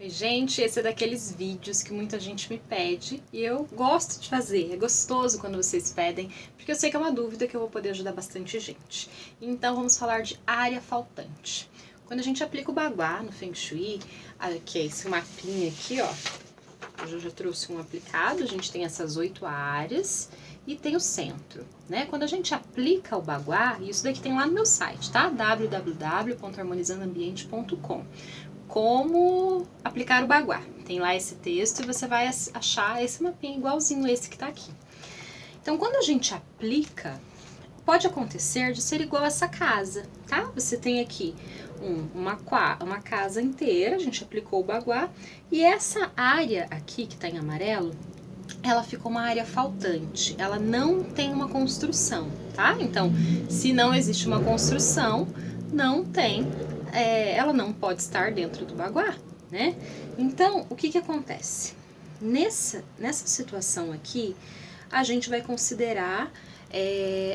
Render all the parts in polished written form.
Oi, gente, esse é daqueles vídeos que muita gente me pede e eu gosto de fazer. É gostoso quando vocês pedem, porque eu sei que é uma dúvida que eu vou poder ajudar bastante gente. Então vamos falar de área faltante. Quando a gente aplica o Bagua no Feng Shui, que é esse mapinha aqui, ó. Eu já trouxe um aplicado, a gente tem essas 8 áreas e tem o centro, né? Quando a gente aplica o Bagua, isso daqui tem lá no meu site, tá? www.harmonizandoambiente.com. Como aplicar o Bagua. Tem lá esse texto e você vai achar esse mapinha igualzinho esse que tá aqui. Então, quando a gente aplica, pode acontecer de ser igual essa casa, tá? Você tem aqui uma casa inteira, a gente aplicou o Bagua, e essa área aqui que tá em amarelo, ela ficou uma área faltante, ela não tem uma construção, tá? Então, se não existe uma construção, não tem, ela não pode estar dentro do Bagua, né? Então, o que acontece? Nessa situação aqui, a gente vai considerar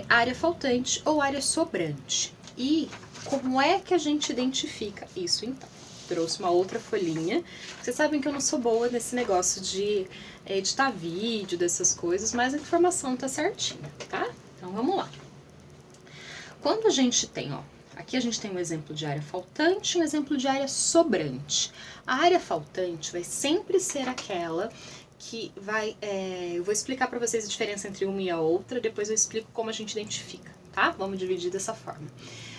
área faltante ou área sobrante. E como é que a gente identifica isso, então? Trouxe uma outra folhinha. Vocês sabem que eu não sou boa nesse negócio de editar vídeo, dessas coisas, mas a informação tá certinha, tá? Então vamos lá. Quando a gente tem, ó, aqui a gente tem um exemplo de área faltante e um exemplo de área sobrante. A área faltante vai sempre ser aquela que vai... eu vou explicar para vocês a diferença entre uma e a outra, depois eu explico como a gente identifica, tá? Vamos dividir dessa forma.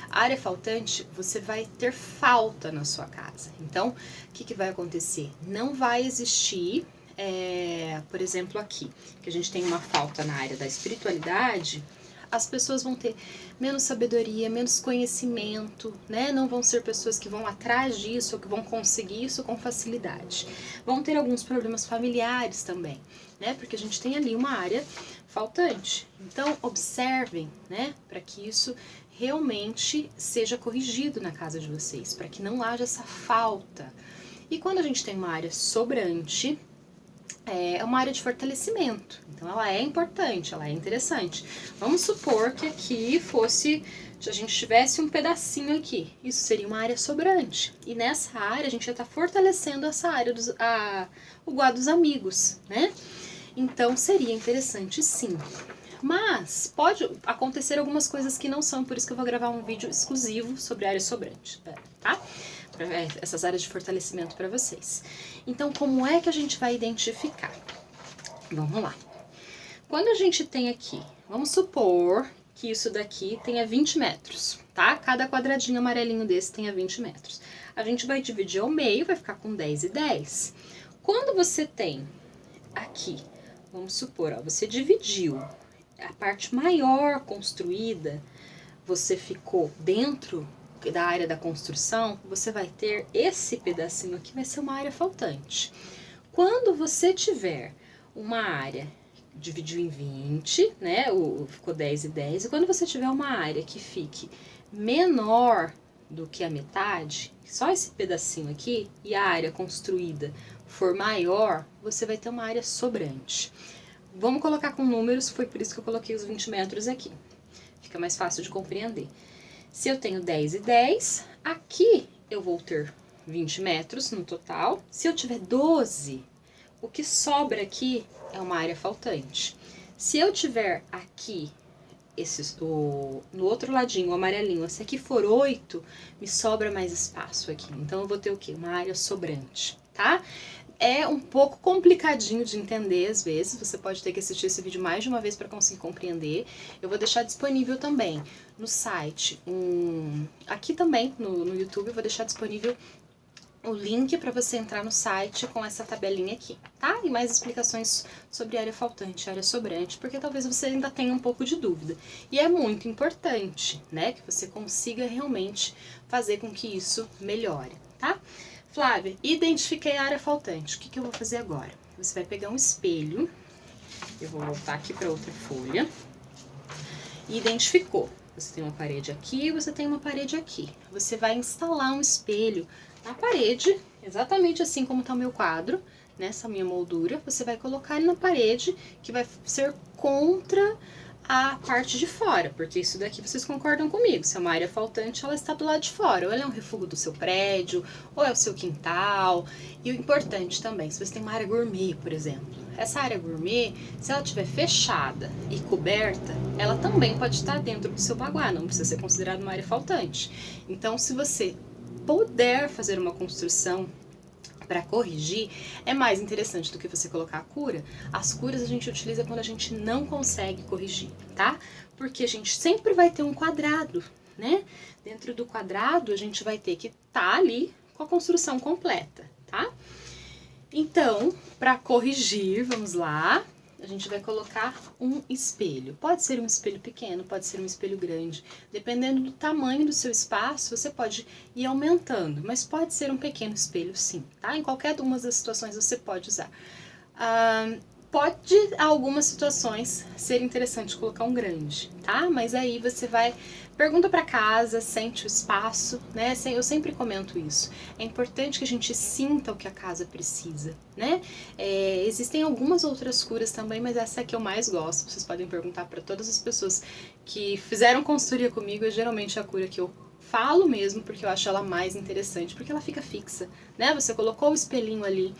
A área faltante, você vai ter falta na sua casa. Então, o que vai acontecer? Não vai existir, por exemplo, aqui, que a gente tem uma falta na área da espiritualidade, as pessoas vão ter menos sabedoria, menos conhecimento, né? Não vão ser pessoas que vão atrás disso ou que vão conseguir isso com facilidade. Vão ter alguns problemas familiares também, né? Porque a gente tem ali uma área faltante. Então, observem, né? Para que isso realmente seja corrigido na casa de vocês, para que não haja essa falta. E quando a gente tem uma área sobrante, é uma área de fortalecimento. Então ela é importante, ela é interessante. Vamos supor que aqui fosse, se a gente tivesse um pedacinho aqui, isso seria uma área sobrante. E nessa área a gente já está fortalecendo essa área, o Gua dos amigos, né? Então seria interessante sim. Mas pode acontecer algumas coisas que não são, por isso que eu vou gravar um vídeo exclusivo sobre área sobrante, tá? Essas áreas de fortalecimento para vocês. Então, como é que a gente vai identificar? Vamos lá. Quando a gente tem aqui, vamos supor que isso daqui tenha 20 metros, tá? Cada quadradinho amarelinho desse tenha 20 metros. A gente vai dividir ao meio, vai ficar com 10 e 10. Quando você tem aqui, vamos supor, ó, você dividiu a parte maior construída, você ficou dentro da área da construção, você vai ter esse pedacinho aqui, vai ser uma área faltante. Quando você tiver uma área, dividiu em 20, né, ficou 10 e 10, e quando você tiver uma área que fique menor do que a metade, só esse pedacinho aqui, e a área construída for maior, você vai ter uma área sobrante. Vamos colocar com números, foi por isso que eu coloquei os 20 metros aqui. Fica mais fácil de compreender. Se eu tenho 10 e 10, aqui eu vou ter 20 metros no total. Se eu tiver 12, o que sobra aqui é uma área faltante. Se eu tiver aqui, no outro ladinho, o amarelinho, se aqui for 8, me sobra mais espaço aqui. Então eu vou ter o quê? Uma área sobrante, tá? É um pouco complicadinho de entender às vezes, você pode ter que assistir esse vídeo mais de uma vez para conseguir compreender. Eu vou deixar disponível também no site, aqui também no YouTube eu vou deixar disponível o link para você entrar no site com essa tabelinha aqui, tá? E mais explicações sobre área faltante, área sobrante, porque talvez você ainda tenha um pouco de dúvida. E é muito importante, né, que você consiga realmente fazer com que isso melhore, tá? Flávia, identifiquei a área faltante. O que eu vou fazer agora? Você vai pegar um espelho. Eu vou voltar aqui para outra folha. E identificou. Você tem uma parede aqui, você tem uma parede aqui. Você vai instalar um espelho na parede, exatamente assim como está o meu quadro, nessa minha moldura. Você vai colocar ele na parede, que vai ser contra a parte de fora, porque isso daqui vocês concordam comigo, se é uma área faltante, ela está do lado de fora, ou ela é um refúgio do seu prédio, ou é o seu quintal. E o importante também, se você tem uma área gourmet, por exemplo, essa área gourmet, se ela estiver fechada e coberta, ela também pode estar dentro do seu baguá, não precisa ser considerada uma área faltante. Então, se você puder fazer uma construção para corrigir, é mais interessante do que você colocar a cura. As curas a gente utiliza quando a gente não consegue corrigir, tá? Porque a gente sempre vai ter um quadrado, né? Dentro do quadrado a gente vai ter que estar ali com a construção completa, tá? Então, para corrigir, vamos lá, a gente vai colocar um espelho. Pode ser um espelho pequeno, pode ser um espelho grande. Dependendo do tamanho do seu espaço, você pode ir aumentando, mas pode ser um pequeno espelho sim, tá? Em qualquer uma das situações você pode usar. Pode, em algumas situações, ser interessante colocar um grande, tá? Mas aí você vai, pergunta pra casa, sente o espaço, né? Eu sempre comento isso. É importante que a gente sinta o que a casa precisa, né? Existem algumas outras curas também, mas essa é a que eu mais gosto. Vocês podem perguntar para todas as pessoas que fizeram consultoria comigo, é geralmente a cura que eu falo mesmo, porque eu acho ela mais interessante, porque ela fica fixa, né? Você colocou o espelhinho ali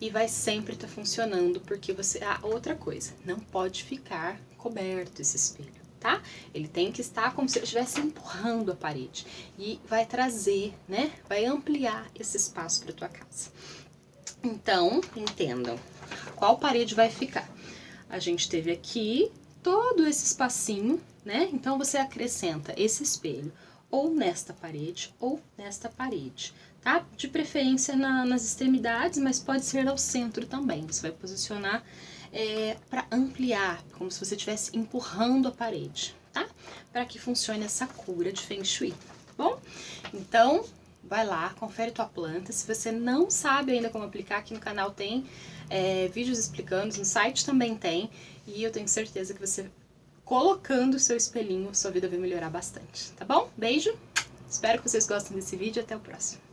e vai sempre estar funcionando, porque você... outra coisa, não pode ficar coberto esse espelho, tá? Ele tem que estar como se ele estivesse empurrando a parede e vai trazer, né? Vai ampliar esse espaço para tua casa. Então, entendam, qual parede vai ficar? A gente teve aqui todo esse espacinho, né? Então você acrescenta esse espelho ou nesta parede ou nesta parede, tá? De preferência nas extremidades, mas pode ser ao centro também. Você vai posicionar para ampliar, como se você estivesse empurrando a parede, tá? Para que funcione essa cura de Feng Shui, tá bom? Então, vai lá, confere tua planta. Se você não sabe ainda como aplicar, aqui no canal tem vídeos explicando, no site também tem. E eu tenho certeza que você, colocando o seu espelhinho, sua vida vai melhorar bastante, tá bom? Beijo, espero que vocês gostem desse vídeo e até o próximo.